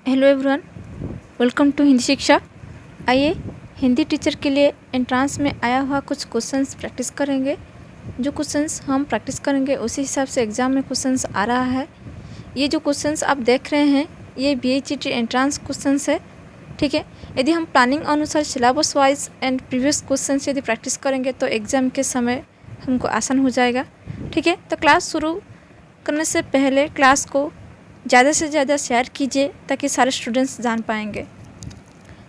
Hello everyone, welcome to Hindi Shiksha. आइए Hindi teacher के लिए एंट्रांस में आया हुआ कुछ क्वेश्चंस प्रैक्टिस करेंगे। जो क्वेश्चंस हम प्रैक्टिस करेंगे उसी हिसाब से एग्ज़ाम में क्वेश्चंस आ रहा है। ये जो क्वेश्चंस आप देख रहे हैं ये BHET एंट्रांस क्वेश्चंस है, ठीक है। यदि हम प्लानिंग अनुसार syllabus wise and previous questions यदि प्रैक्टिस करेंगे तो एग्ज़ाम के समय हमको आसान हो जाएगा, ठीक है। तो क्लास शुरू करने से पहले क्लास को ज़्यादा से ज़्यादा शेयर कीजिए ताकि सारे स्टूडेंट्स जान पाएंगे।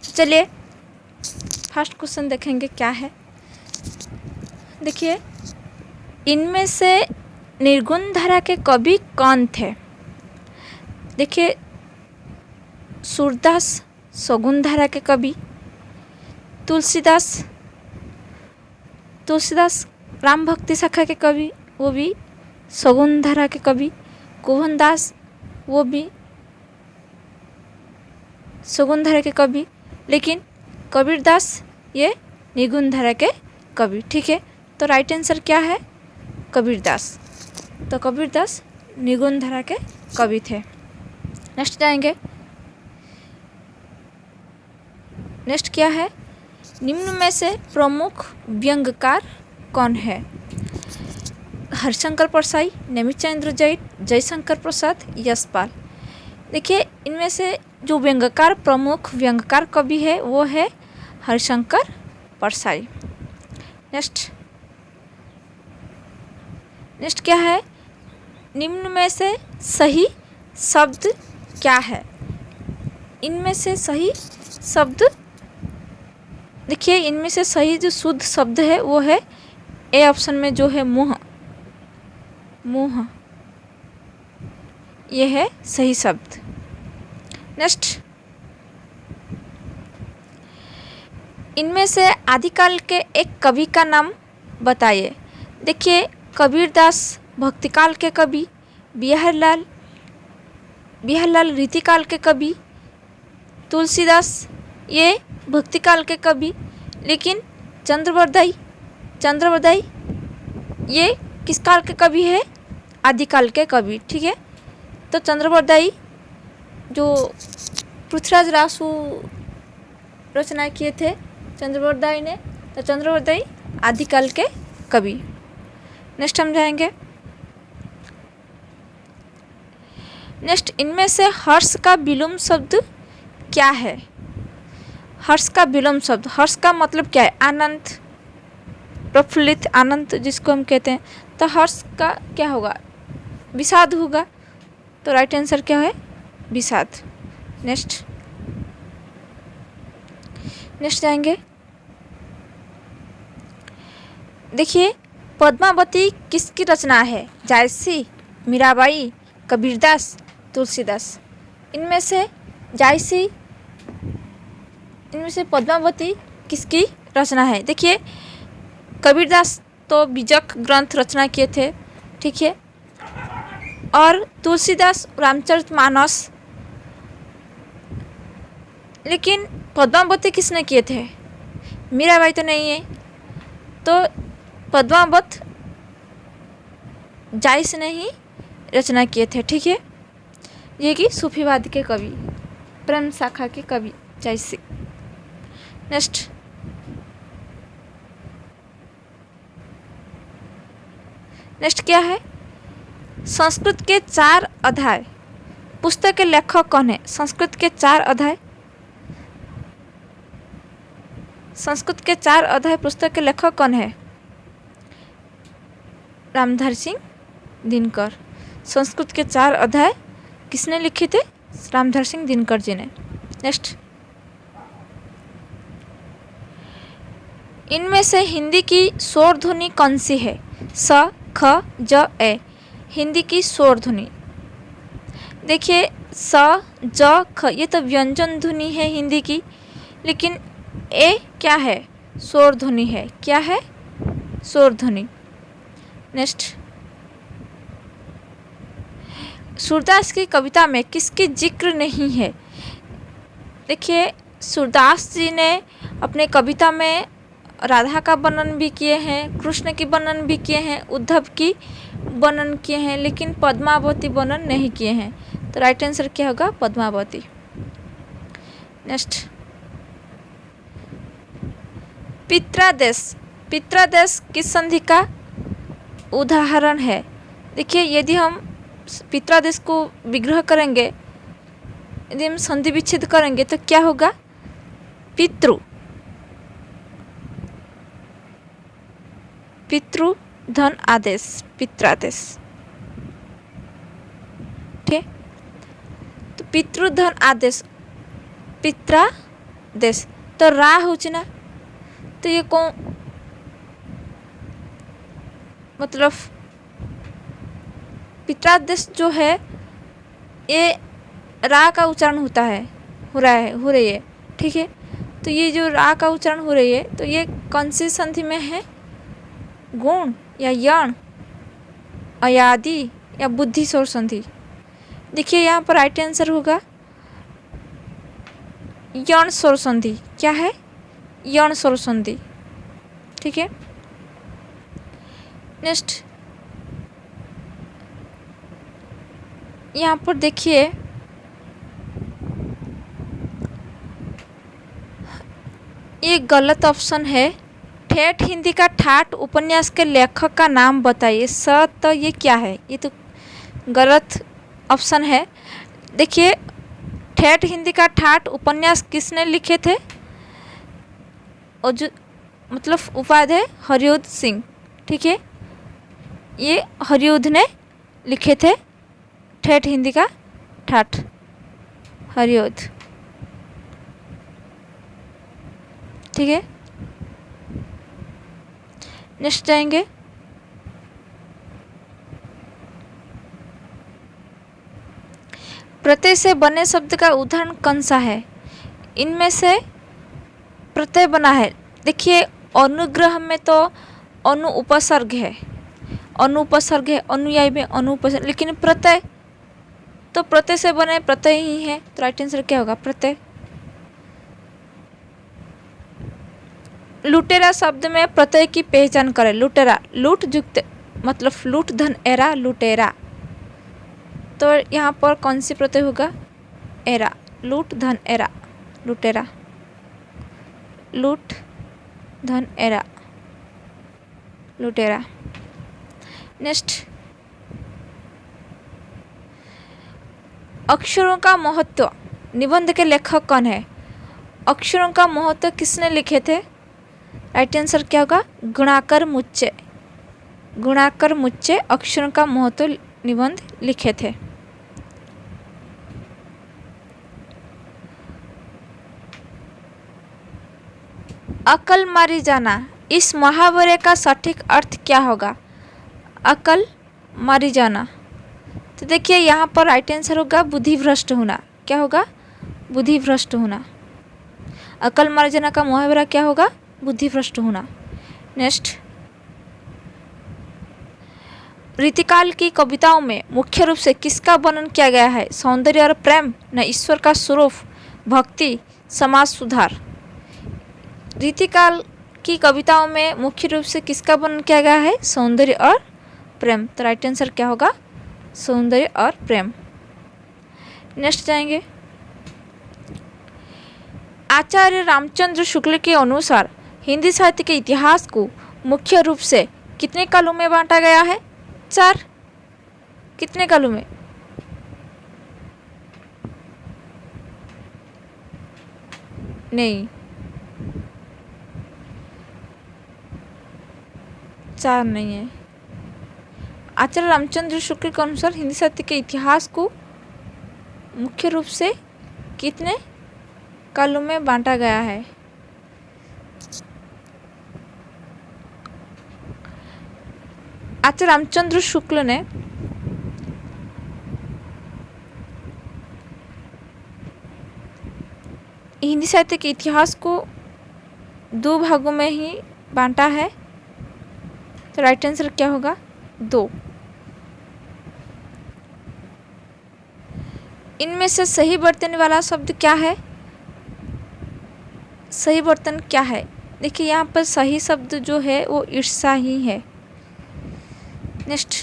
चलिए फर्स्ट क्वेश्चन देखेंगे क्या है। देखिए, इनमें से निर्गुण धारा के कवि कौन थे? देखिए, सूरदास सगुण धारा के कवि, तुलसीदास राम भक्ति शाखा के कवि, वो भी सगुण धारा के कवि, कुहनदास वो भी सगुण धारा के कवि, लेकिन कबीरदास ये निर्गुण धारा के कवि, ठीक है। तो राइट आंसर क्या है? कबीरदास। तो कबीरदास निर्गुण धारा के कवि थे। नेक्स्ट जाएंगे। नेक्स्ट क्या है? निम्न में से प्रमुख व्यंग्यकार कौन है? हरिशंकर परसाई, नेमिचंद्र जैन, जयशंकर प्रसाद, यशपाल। देखिए, इनमें से जो प्रमुख व्यंग्यकार कवि है वो है हरिशंकर परसाई। नेक्स्ट क्या है? निम्न में से सही शब्द क्या है? इनमें से सही शब्द, देखिए, इनमें से सही जो शुद्ध शब्द है वो है ए ऑप्शन में जो है मुँह, ये है सही शब्द। नेक्स्ट, इनमें से आदिकाल के एक कवि का नाम बताइए। देखिए, कबीरदास भक्तिकाल के कवि, बिहारीलाल रीतिकाल के कवि, तुलसीदास ये भक्तिकाल के कवि, लेकिन चंद्रवरदाई ये किस काल के कवि है? आदिकाल के कवि, ठीक है। तो चंद्रवरदाई जो पृथ्वीराज रासु रचना किए थे चंद्रवरदाई ने, तो चंद्रवरदाई आदिकाल के कवि। नेक्स्ट हम जाएंगे। नेक्स्ट, इनमें से हर्ष का विलोम शब्द क्या है? हर्ष का विलोम शब्द, हर्ष का मतलब क्या है? आनंद, प्रफुल्लित, आनंद जिसको हम कहते हैं। तो हर्ष का क्या होगा? विषाद होगा। तो राइट आंसर क्या है? विषाद। नेक्स्ट जाएंगे। देखिए, पद्मावती किसकी रचना है? जायसी, मीराबाई, कबीरदास, तुलसीदास। इनमें से पद्मावती किसकी रचना है? देखिए, कबीरदास तो बीजक ग्रंथ रचना किए थे, ठीक है, और तुलसीदास रामचरितमानस, लेकिन पद्मावती किसने किए थे? मीराबाई तो नहीं है। तो पद्मावत जायस ने ही रचना किए थे, ठीक है। ये कि सूफीवाद के कवि, प्रेम शाखा के कवि जायसी। नेक्स्ट क्या है? संस्कृत के 4 अध्याय पुस्तक के लेखक कौन है? संस्कृत के 4 अध्याय पुस्तक के लेखक कौन है? रामधारी सिंह दिनकर। संस्कृत के 4 अध्याय किसने लिखे थे? रामधारी सिंह दिनकर जी ने। नेक्स्ट, इनमें से हिंदी की स्वर ध्वनि कौन सी है? स, ख, ज, ए। हिंदी की स्वर ध्वनि, देखिए, स, ज, ख ये तो व्यंजन ध्वनि है हिंदी की, लेकिन ए क्या है? स्वर ध्वनि है। क्या है? स्वर ध्वनि। नेक्स्ट, सूरदास की कविता में किसकी जिक्र नहीं है? देखिए, सूरदास जी ने अपने कविता में राधा का वर्णन भी किए हैं, कृष्ण की वर्णन भी किए हैं, उद्धव की वर्णन किए हैं, लेकिन पद्मावती वर्णन नहीं किए हैं। तो राइट आंसर क्या होगा? पद्मावती। नेक्स्ट पित्रादेश। पित्रादेश किस संधि का उदाहरण है? देखिए, यदि हम पित्रादेश को विग्रह करेंगे, यदि हम संधि विच्छेद करेंगे तो क्या होगा? पितृ। पितृ धन आदेश, पित्रादेश। ठीक, तो पितृ धन आदेश पित्रादेश तो रा होची ना, तो ये कौन मतलब पित्रादेश जो है ये रा का उच्चारण होता है, हो रही है। ठीक है, तो ये जो रा का उच्चारण हो रही है तो ये कौन सी संधि में है? गुण या यण, अयादि या बुद्धि स्वर संधि? देखिए यहाँ पर राइट आंसर होगा यण स्वर संधि। क्या है? यण स्वर संधि। ठीक है, नेक्स्ट यहाँ पर देखिए ये गलत ऑप्शन है। ठेठ हिंदी का ठाठ उपन्यास के लेखक का नाम बताइए। तो ये क्या है? ये तो गलत ऑप्शन है। देखिए, ठेठ हिंदी का ठाठ उपन्यास किसने लिखे थे? और जो मतलब उपाध्याय हरिओध सिंह। ठीक है, ये हरिओध ने लिखे थे ठेठ हिंदी का ठाठ, हरिओध। ठीक है, नेक्स्ट जाएंगे। प्रत्यय से बने शब्द का उदाहरण कौन सा है? इनमें से प्रत्यय बना है। देखिए, अनुग्रह में तो अनु उपसर्ग है, अनुपसर्ग है, अनुयायी में अनुपसर्ग, लेकिन प्रत्यय तो प्रत्यय से बने प्रत्यय ही है। तो राइट आंसर क्या होगा? प्रत्यय। लुटेरा शब्द में प्रत्यय की पहचान करें। लुटेरा, लूट युक्त मतलब लूट धन एरा, लुटेरा। तो यहाँ पर कौन सी प्रत्यय होगा? एरा, लूट धन एरा, लुटेरा, लूट धन एरा, लुटेरा। नेक्स्ट, अक्षरों का महत्व निबंध के लेखक कौन है? अक्षरों का महत्व किसने लिखे थे? राइट आंसर क्या होगा? गुणाकर मुच्चे। गुणाकर मुच्चे अक्षरों का महत्व निबंध लिखे थे। अकल मारी जाना, इस मुहावरे का सटीक अर्थ क्या होगा? अकल मारी जाना। तो देखिए यहाँ पर राइट आंसर होगा बुद्धि भ्रष्ट होना। क्या होगा? बुद्धि भ्रष्ट होना। अकल मारी जाना का मुहावरा क्या होगा? बुद्धि भ्रष्ट होना। नेक्स्ट, रीतिकाल की कविताओं में मुख्य रूप से किसका वर्णन किया गया है? सौंदर्य और प्रेम, न ईश्वर का स्वरूप, भक्ति, समाज सुधार। रीतिकाल की कविताओं में मुख्य रूप से किसका वर्णन किया गया है? सौंदर्य और प्रेम। तो राइट आंसर क्या होगा? सौंदर्य और प्रेम। नेक्स्ट जाएंगे। आचार्य रामचंद्र शुक्ल के अनुसार हिंदी साहित्य के इतिहास को मुख्य रूप से कितने कालों में बांटा गया है? 4। कितने कालों में? नहीं, 4 नहीं है। आचार्य रामचंद्र शुक्ल के अनुसार हिंदी साहित्य के इतिहास को मुख्य रूप से कितने कालों में बांटा गया है? आचार्य रामचंद्र शुक्ल ने हिंदी साहित्य के इतिहास को 2 भागों में ही बांटा है। तो राइट आंसर क्या होगा? 2। इनमें से सही बर्तन वाला शब्द क्या है? सही बर्तन क्या है? देखिए यहाँ पर सही शब्द जो है वो ईर्ष्या ही है। नेक्स्ट,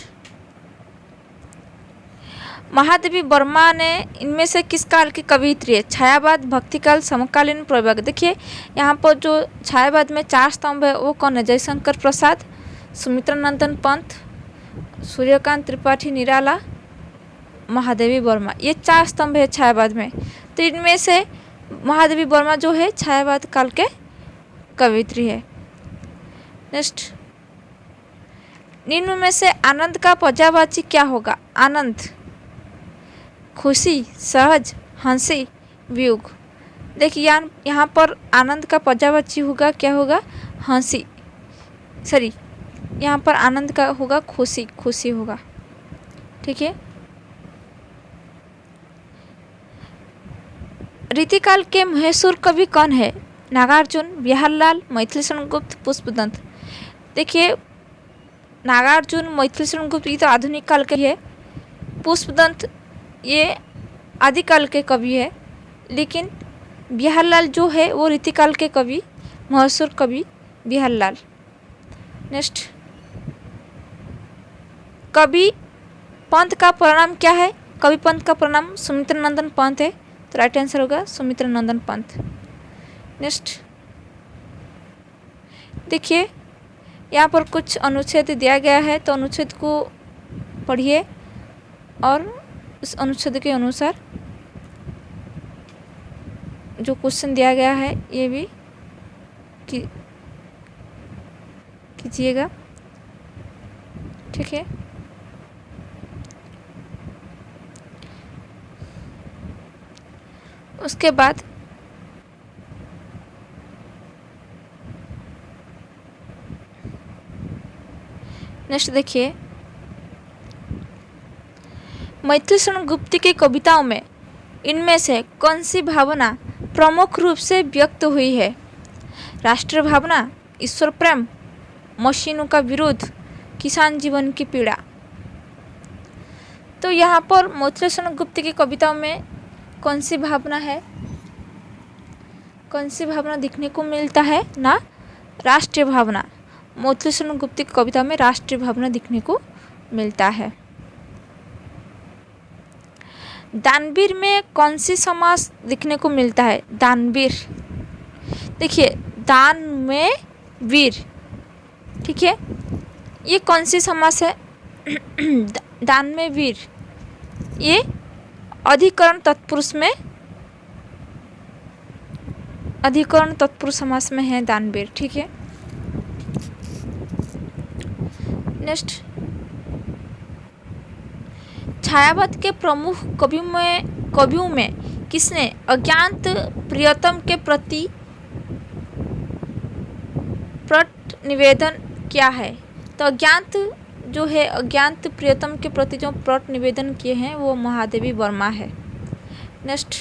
महादेवी वर्मा ने इनमें से किस काल की कवियत्री है? छायावाद, भक्तिकाल, समकालीन, प्रयोगवाद। देखिए यहाँ पर जो छायावाद में 4 स्तंभ है वो कौन है? जयशंकर प्रसाद, सुमित्रा नंदन पंत, सूर्यकांत त्रिपाठी निराला, महादेवी वर्मा। ये 4 स्तंभ है छायावाद में। तो इनमें से महादेवी वर्मा जो है छायावाद काल के कवियत्री है। नेक्स्ट, निम्न में से आनंद का पर्यायवाची क्या होगा? आनंद, खुशी, सहज, हंसी, वियोग। देखिए यहाँ पर आनंद का पर्यायवाची होगा क्या होगा? हंसी, सॉरी यहाँ पर आनंद का होगा खुशी, खुशी होगा। ठीक है। रीतिकाल के मशहूर कवि कौन है? नागार्जुन, बिहारलाल, मैथिली शरण गुप्त, पुष्पदंत। देखिए नागार्जुन, मैथिली शरण गुप्त ये तो आधुनिक काल के है। पुष्पदंत ये आदिकाल के कवि है। लेकिन बिहारलाल जो है वो रीतिकाल के कवि, मशहूर कवि बिहारलाल। नेक्स्ट, कवि पंत का प्रणाम क्या है? कवि पंत का प्रणाम सुमित्रा नंदन पंत है। तो राइट आंसर होगा सुमित्रा नंदन पंत। नेक्स्ट, देखिए यहाँ पर कुछ अनुच्छेद दिया गया है, तो अनुच्छेद को पढ़िए और उस अनुच्छेद के अनुसार जो क्वेश्चन दिया गया है ये भी कीजिएगा। ठीक है। उसके बाद नेक्स्ट देखिए, मैथिली शरण गुप्त की कविताओं में इनमें से कौन सी भावना प्रमुख रूप से व्यक्त हुई है? राष्ट्र भावना, ईश्वर प्रेम, मशीनों का विरोध, किसान जीवन की पीड़ा। तो यहाँ पर मैथिली शरण गुप्त की कविताओं में कौन सी भावना है? कौन सी भावना दिखने को मिलता है ना? राष्ट्रीय भावना। मैथिली शरण गुप्त की कविता में राष्ट्रीय भावना दिखने को मिलता है। दानवीर में कौन सी समास दिखने को मिलता है? दानवीर, देखिए दान में वीर। ठीक है, ये कौन सी समास है? दान में वीर, ये अधिकरण तत्पुरुष में, अधिकरण तत्पुरुष समास में है दानवीर। ठीक है। नेक्स्ट, छायावाद के प्रमुख कवियों में किसने अज्ञात प्रियतम के प्रति पट निवेदन किया है? तो अज्ञात जो है, अज्ञात प्रियतम के प्रति जो पट निवेदन किए हैं वो महादेवी वर्मा है। नेक्स्ट,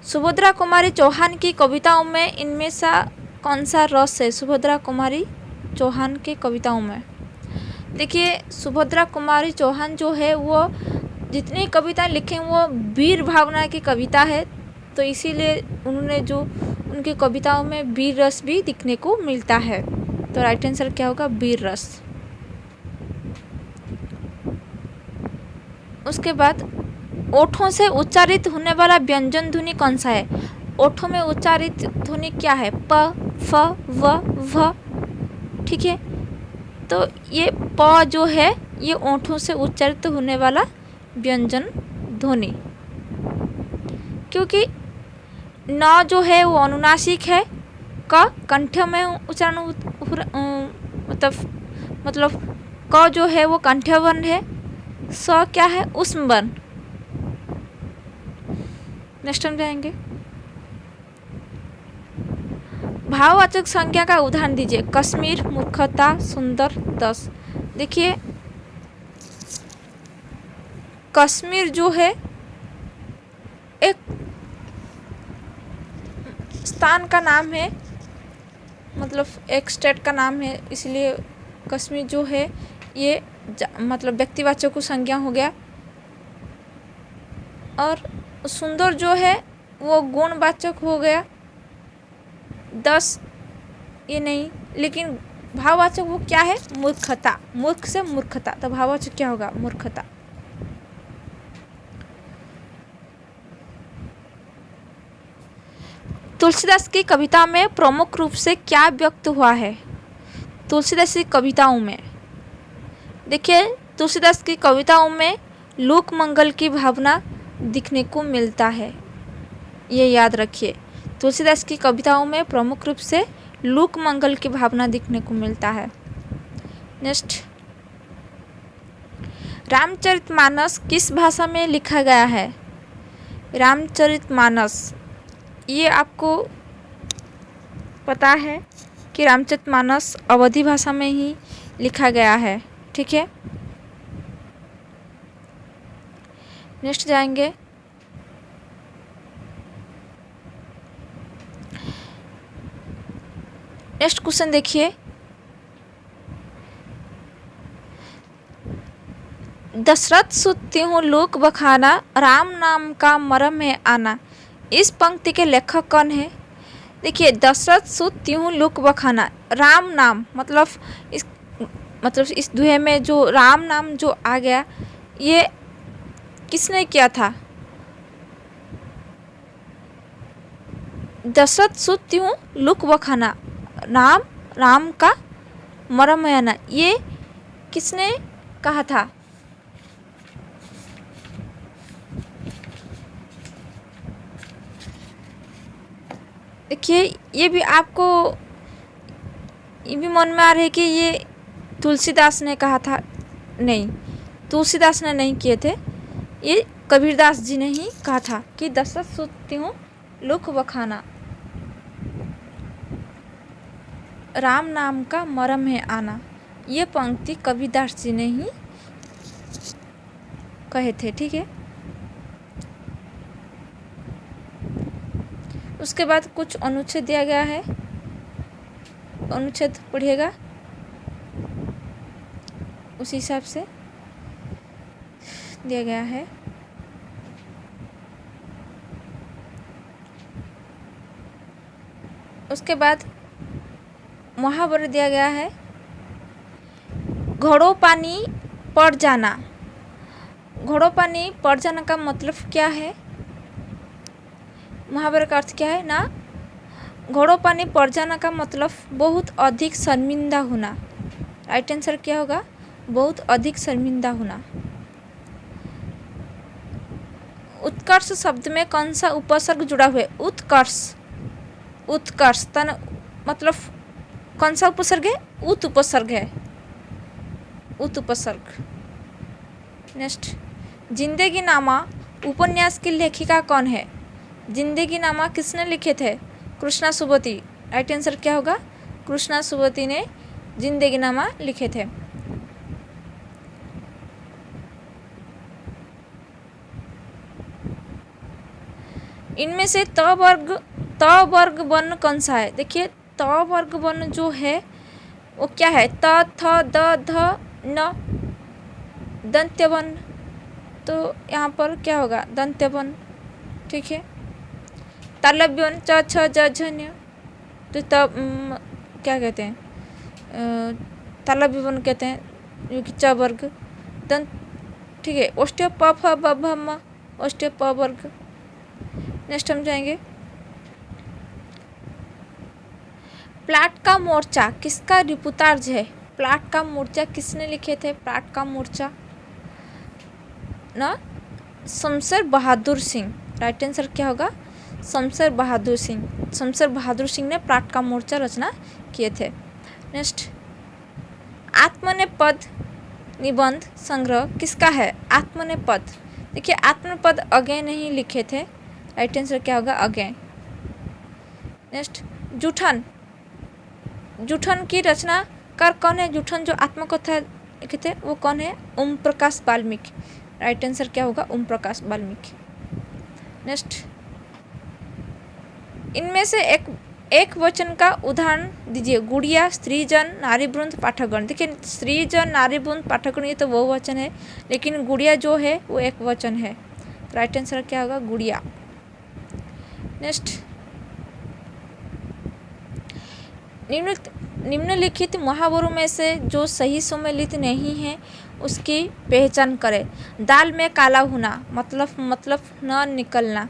सुभद्रा कुमारी चौहान की कविताओं में इनमें से कौन सा रस है? सुभद्रा कुमारी चौहान के कविताओं में देखिए, सुभद्रा कुमारी चौहान जो है वो जितनी कविताएं लिखे वो वीर भावना की कविता है। तो इसीलिए उन्होंने जो उनकी कविताओं में वीर रस भी दिखने को मिलता है। तो राइट आंसर क्या होगा? वीर रस। उसके बाद ओठों से उच्चारित होने वाला व्यंजन ध्वनि कौन सा है? ओठों में उच्चारित ध्वनि क्या है? प, फ, व, भ। ठीक है, तो ये प जो है ये ओठों से उच्चारित होने वाला व्यंजन ध्वनि, क्योंकि न जो है वो अनुनासिक है, क कंठ में उच्चारण मतलब क जो है वो कंठ वर्ण है, स क्या है? उष्म वर्ण। नेक्स्ट हम जाएंगे, भाववाचक संज्ञा का उदाहरण दीजिए। कश्मीर, मूर्खता, सुंदर, 10। देखिए कश्मीर जो है एक स्थान का नाम है, मतलब एक स्टेट का नाम है, इसलिए कश्मीर जो है ये मतलब व्यक्तिवाचक को संज्ञा हो गया। और सुंदर जो है वो गुणवाचक हो गया। 10 ये नहीं, लेकिन भाववाचक वो क्या है? मूर्खता। मूर्ख से मूर्खता, तो भाववाचक क्या होगा? मूर्खता। तुलसीदास की कविता में प्रमुख रूप से क्या व्यक्त हुआ है? तुलसीदास की कविताओं में देखिए, तुलसीदास की कविताओं में लोक मंगल की भावना दिखने को मिलता है, ये याद रखिए। तुलसीदास की कविताओं में प्रमुख रूप से लोक मंगल की भावना दिखने को मिलता है। नेक्स्ट, रामचरितमानस किस भाषा में लिखा गया है? रामचरितमानस, ये आपको पता है कि रामचरितमानस अवधी भाषा में ही लिखा गया है, ठीक है। नेक्स्ट जाएंगे, नेक्स्ट क्वेश्चन देखिए, दशरथ सुत्ती हूँ लोक बखाना, राम नाम का मरम है आना। इस पंक्ति के लेखक कौन है? देखिए, दशरथ सुत्ती हूँ लोक बखाना, राम नाम मतलब इस दुहे में जो राम नाम जो आ गया, ये किसने किया था? दशरथ सुत्ती हूँ लोक बखाना, राम का मरम है आना, ये किसने कहा था? देखिए, ये भी आपको ये भी मन में आ रहा है कि ये तुलसीदास ने कहा था। नहीं, तुलसीदास ने नहीं किए थे, ये कबीरदास जी ने ही कहा था कि दशरथ सुत्ती हूँ लोक बखाना, राम नाम का मरम है आना। ये पंक्ति कबीरदास जी ने ही कहे थे, ठीक है। उसके बाद कुछ अनुच्छेद दिया गया है, अनुच्छेद पढ़िएगा, उसी हिसाब से दिया गया है। उसके बाद मुहावरा दिया गया है, घोड़ों पानी पड़ जाना। घोड़ों पानी पड़ जाना का मतलब क्या है? मुहावरे का अर्थ क्या है ना? घोड़ों पानी पड़ जाना का मतलब बहुत अधिक शर्मिंदा होना। राइट आंसर क्या होगा? बहुत अधिक शर्मिंदा होना। उत्कर्ष शब्द में कौन सा उपसर्ग जुड़ा हुआ है? उत्कर्ष, उत्कर्ष तन मतलब कौन सा उपसर्ग है? उत उपसर्ग है, उत उपसर्ग। नेक्स्ट, जिंदगी नामा उपन्यास की लेखिका कौन है? जिंदगी नामा किसने लिखे थे? कृष्णा सुबोधी। राइट आंसर क्या होगा? कृष्णा सुबोधी ने जिंदगी नामा लिखे थे। इनमें से त वर्ग वर्ण कौन सा है? देखिए, त वर्ग वर्ण जो है वो क्या है? त, थ, द, ध, न, दंत्य वर्ण। तो यहाँ पर क्या होगा? दंत्य वर्ण, ठीक है। तालव्य वर्ण च, छ, ज, झ, ञ, तो तब क्या कहते हैं? तालव्य वर्ण कहते हैं, जो कि च वर्ग। दंत, ठीक है। ओष्ठ्य प, फ, ब, भ, म, ओष्ठ्य प वर्ग। नेक्स्ट हम जाएंगे, प्लाट का मोर्चा किसका रिपुतार्ज है? प्लाट का मोर्चा किसने लिखे थे? प्लाट का मोर्चा ना शमशेर बहादुर सिंह। राइट आंसर क्या होगा? शमशेर बहादुर सिंह। शमशेर बहादुर सिंह ने प्लाट का मोर्चा रचना किए थे। नेक्स्ट, आत्मनेपद निबंध संग्रह किसका है? आत्मनेपद। देखिए, आत्मनेपद अगेन नहीं लिखे थे। राइट आंसर क्या होगा? अगेन। नेक्स्ट, जूठन। जूठन की रचनाकार कौन है? जूठन जो आत्मकथा लिखे थे वो कौन है? ओम प्रकाश वाल्मीकि। राइट आंसर क्या होगा? ओम प्रकाश वाल्मीकि। नेक्स्ट, इनमें से एक वचन का उदाहरण दीजिए। गुड़िया, स्त्रीजन, नारीवृंद, पाठकगण। देखिए, स्त्रीजन, नारीवृंद, पाठकगण ये तो बहुवचन है, लेकिन गुड़िया जो है वो एक वचन है। राइट आंसर क्या होगा? गुड़िया। नेक्स्ट, निम्नलिखित मुहावरों में से जो सही सम्मिलित नहीं है उसकी पहचान करें। दाल में काला होना मतलब न निकलना।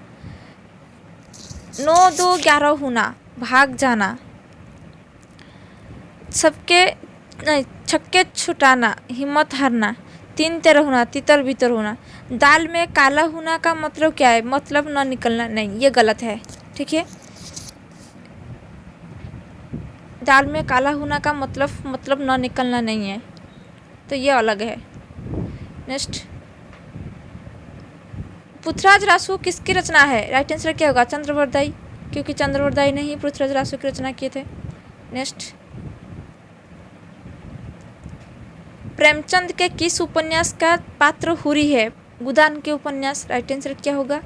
9 2 11 होना, भाग जाना, सबके नहीं छक्के छुटाना, हिम्मत हारना, 3 13 होना, तितर बितर होना। दाल में काला होना का मतलब क्या है? मतलब न निकलना, नहीं ये गलत है, ठीक है। दाल में काला होना का मतलब न निकलना नहीं है, तो ये अलग है। नेक्स्ट, पृथ्वीराज रासो किसकी रचना है? राइट आंसर क्या होगा? चंद्रवरदाई, क्योंकि चंद्रवरदाई ने ही पृथ्वीराज रासो की रचना किए थे। नेक्स्ट, प्रेमचंद के किस उपन्यास का पात्र हुरी है? गोदान के उपन्यास। राइट आंसर क्या होगा?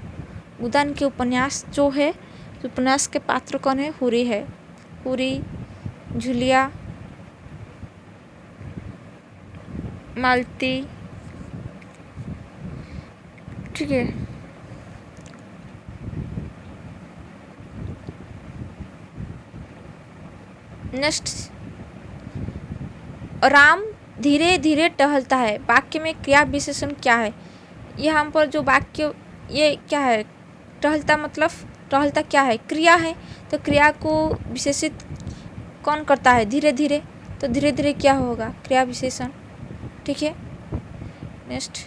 गोदान के उपन्यास जो है, उपन्यास के पात्र कौन है? हुरी है। हुरी, झुलिया, मालती, ठीक है। नेक्स्ट, राम धीरे धीरे टहलता है, वाक्य में क्रिया विशेषण क्या है? यहाँ पर जो वाक्य ये क्या है? टहलता मतलब टहलता क्या है? क्रिया है, तो क्रिया को विशेषित कौन करता है? धीरे धीरे, तो धीरे धीरे क्या होगा? क्रिया विशेषण, ठीक है। नेक्स्ट,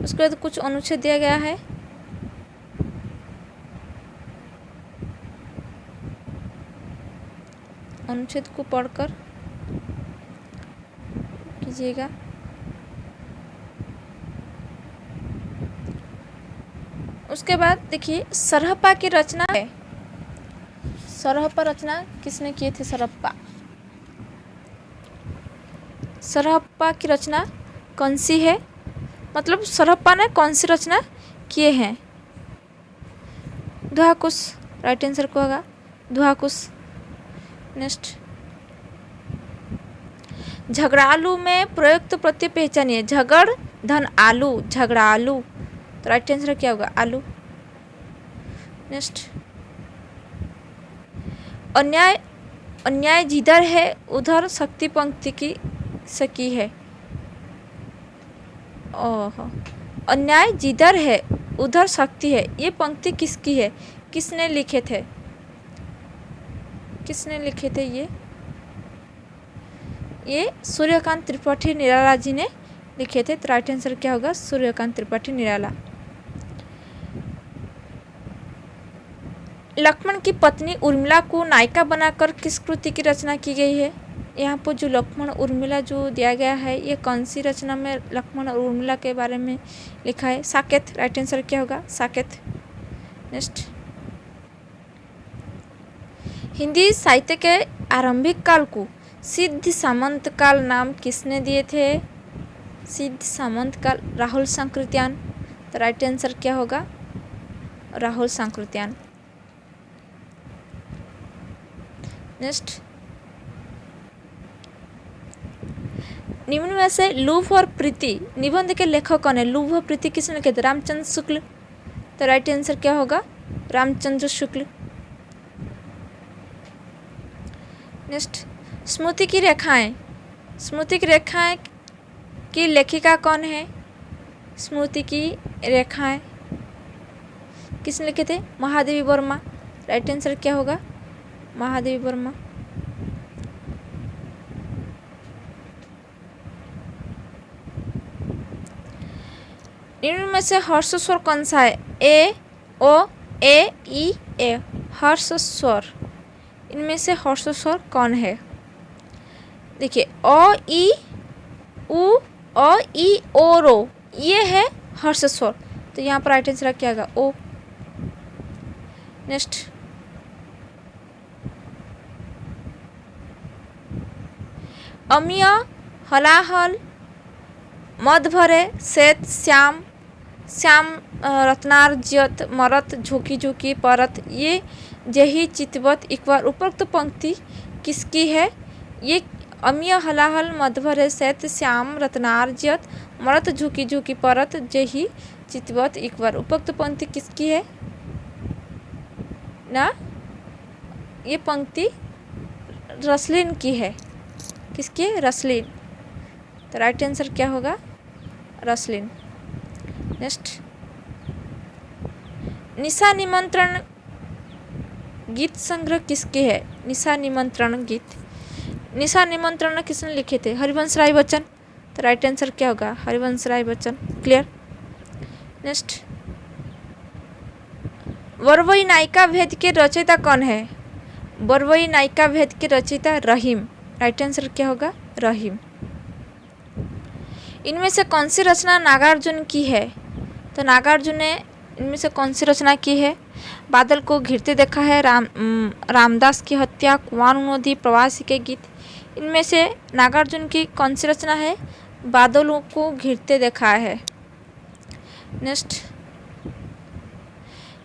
उसके बाद कुछ अनुच्छेद दिया गया है। अनुच्छेद को पढ़कर कीजिएगा। उसके बाद देखिए, सरहप्पा की रचना है। सरहप्पा रचना किसने किए थे? सरहप्पा की रचना कौन सी है? मतलब सरहप्पा ने कौन सी रचना किए हैं? दुहाकुश। राइट आंसर को होगा दुहाकुश। नेक्स्ट, झगड़ालू में प्रयुक्त प्रत्यय पहचानिए। झगड़ धन आलू, झगड़ालू, तो राइट आंसर क्या होगा? आलू। नेक्स्ट, अन्याय अन्याय जिधर है उधर शक्ति पंक्ति की सकी है। ओह, अन्याय जिधर है उधर शक्ति है, ये पंक्ति किसकी है? किसने लिखे थे? किसने लिखे थे ये सूर्यकांत त्रिपाठी निराला जी ने लिखे थे। तो राइट आंसर क्या होगा? सूर्यकांत त्रिपाठी निराला। लक्ष्मण की पत्नी उर्मिला को नायिका बनाकर किस कृति की रचना की गई है? यहाँ पर जो लक्ष्मण उर्मिला जो दिया गया है, ये कौन सी रचना में लक्ष्मण और उर्मिला के बारे में लिखा है? साकेत। राइट आंसर क्या होगा? साकेत। नेक्स्ट, हिंदी साहित्य के आरंभिक काल को सिद्ध सामंत काल नाम किसने दिए थे? सिद्ध सामंत काल राहुल सांकृत्यान। तो राइट आंसर क्या होगा? राहुल सांकृत्यान। नेक्स्ट, निम्न में से लुभ और प्रीति निबंध के लेखक कौन है? लुभ और प्रीति किसने लिखे थे? रामचंद्र शुक्ल। तो राइट आंसर क्या होगा? रामचंद्र शुक्ल। नेक्स्ट, स्मृति की रेखाएं। स्मृति की रेखाएं की लेखिका कौन है? स्मृति की रेखाएं किसने लिखे थे? महादेवी वर्मा। राइट आंसर क्या होगा? महादेवी वर्मा। निम्न में से हर्ष स्वर कौन सा है? ए, ओ, ए, ई, ए। हर्ष स्वर, इनमें से हर्ष स्वर कौन है? देखिए, अ, ई, उ, अ, ई, ओ, रो, ये है हर्ष स्वर, तो यहाँ पर राइट आंसर क्या होगा? ओ। नेक्स्ट, अमीय, हलाहल, मधभरे, श्वेत, श्याम, श्याम रत्नार्जित, मरत, झोंकी झोंकी, परत, ये जही चितवत, इकबार। उपरोक्त पंक्ति किसकी है? ये अमीय, हलाहल, मधभरे, श्वेत, श्याम रत्नार्जित, मरत, झोंकी झोंकी, परत, जही चितवत, इकबार। उपरोक्त पंक्ति किसकी है ना? ये पंक्ति रसलीन की है। किसकी? रसलीन। तो राइट आंसर क्या होगा? रसलीन। नेक्स्ट, निशा निमंत्रण गीत संग्रह किसके है? निशा निमंत्रण गीत, निशा निमंत्रण किसने लिखे थे? हरिवंश राय बच्चन। तो राइट आंसर क्या होगा? हरिवंश राय बच्चन। क्लियर। नेक्स्ट, वरवई नायिका भेद के रचयिता कौन है? वरवई नायिका भेद के रचयिता रहीम। राइट आंसर क्या होगा? रहीम। इनमें से कौन सी रचना नागार्जुन की है? तो नागार्जुन ने इनमें से कौन सी रचना की है? बादल को घिरते देखा है, रामदास की हत्या, कुमाऊँदी, प्रवासी के गीत। इनमें से नागार्जुन की कौन सी रचना है? बादलों को घिरते देखा है। नेक्स्ट,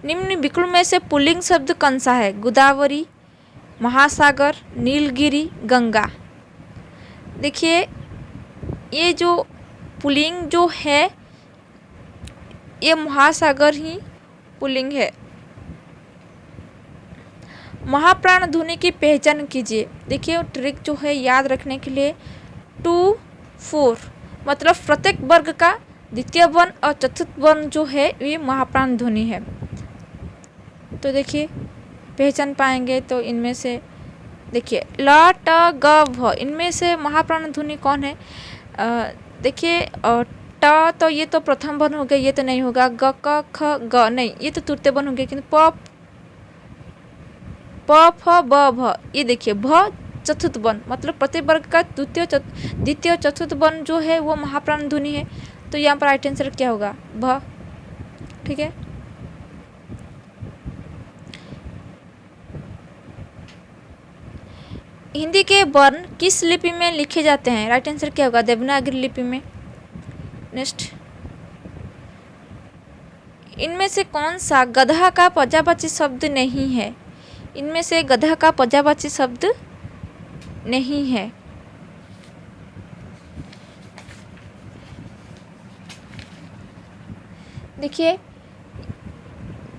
निम्न विकल्प में से पुल्लिंग शब्द कौन सा है? गोदावरी, महासागर, नीलगिरी, गंगा। देखिए, ये जो पुल्लिंग जो है ये महासागर ही पुल्लिंग है। महाप्राण ध्वनि की पहचान कीजिए। देखिए, ट्रिक जो है याद रखने के लिए 2, 4 मतलब प्रत्येक वर्ग का द्वितीय वर्ण और चतुर्थ वर्ण जो है ये महाप्राण ध्वनि है। तो देखिए पहचान पाएंगे तो इनमें से देखिए ल, ट, ग, भ, इनमें से महाप्राण ध्वनि कौन है? देखिए ट तो ये तो प्रथम वर्ण हो गया, ये तो नहीं होगा। ग, क, ख, ग नहीं, ये तो तृतीय वर्ण हो गया। किंतु प, फ, ब, भ, ये देखिए भ चतुर्थ वर्ण मतलब प्रत्येक वर्ग का द्वितीय चतुर्थ वर्ण जो है वो महाप्राण ध्वनि है। तो यहाँ पर राइट आंसर क्या होगा? भ। ठीक है। हिंदी के वर्ण किस लिपि में लिखे जाते हैं? राइट आंसर क्या होगा? देवनागरी लिपि में। नेक्स्ट, इनमें से कौन सा गधा का पर्यायवाची शब्द नहीं है? इनमें से गधा का पर्यायवाची शब्द नहीं है। देखिए,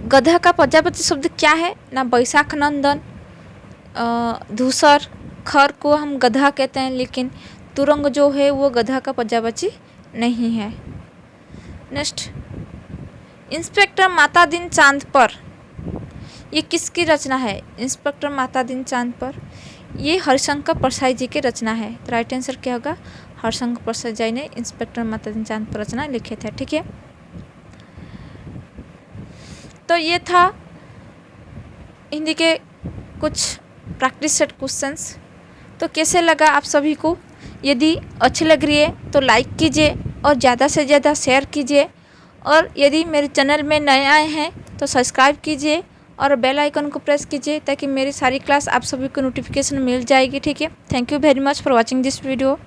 गधा का पर्यायवाची शब्द क्या है ना? बैशाख नंदन, धूसर, खर को हम गधा कहते हैं, लेकिन तुरंग जो है वो गधा का पर्यायवाची नहीं है। नेक्स्ट, इंस्पेक्टर माता दिन चांद पर, ये किसकी रचना है? इंस्पेक्टर माता दिन चांद पर, ये हरिशंकर प्रसाई जी की रचना है। तो राइट आंसर क्या होगा? हरिशंकर प्रसाई जी ने इंस्पेक्टर माता दिन चांद पर रचना लिखे थे। ठीक है। तो ये था हिंदी के कुछ प्रैक्टिस सेट क्वेश्चंस। तो कैसे लगा आप सभी को? यदि अच्छी लग रही है तो लाइक कीजिए और ज़्यादा से ज़्यादा शेयर कीजिए, और यदि मेरे चैनल में नए आए हैं तो सब्सक्राइब कीजिए और बेल आइकन को प्रेस कीजिए ताकि मेरी सारी क्लास आप सभी को नोटिफिकेशन मिल जाएगी। ठीक है। Thank you very much for watching this video.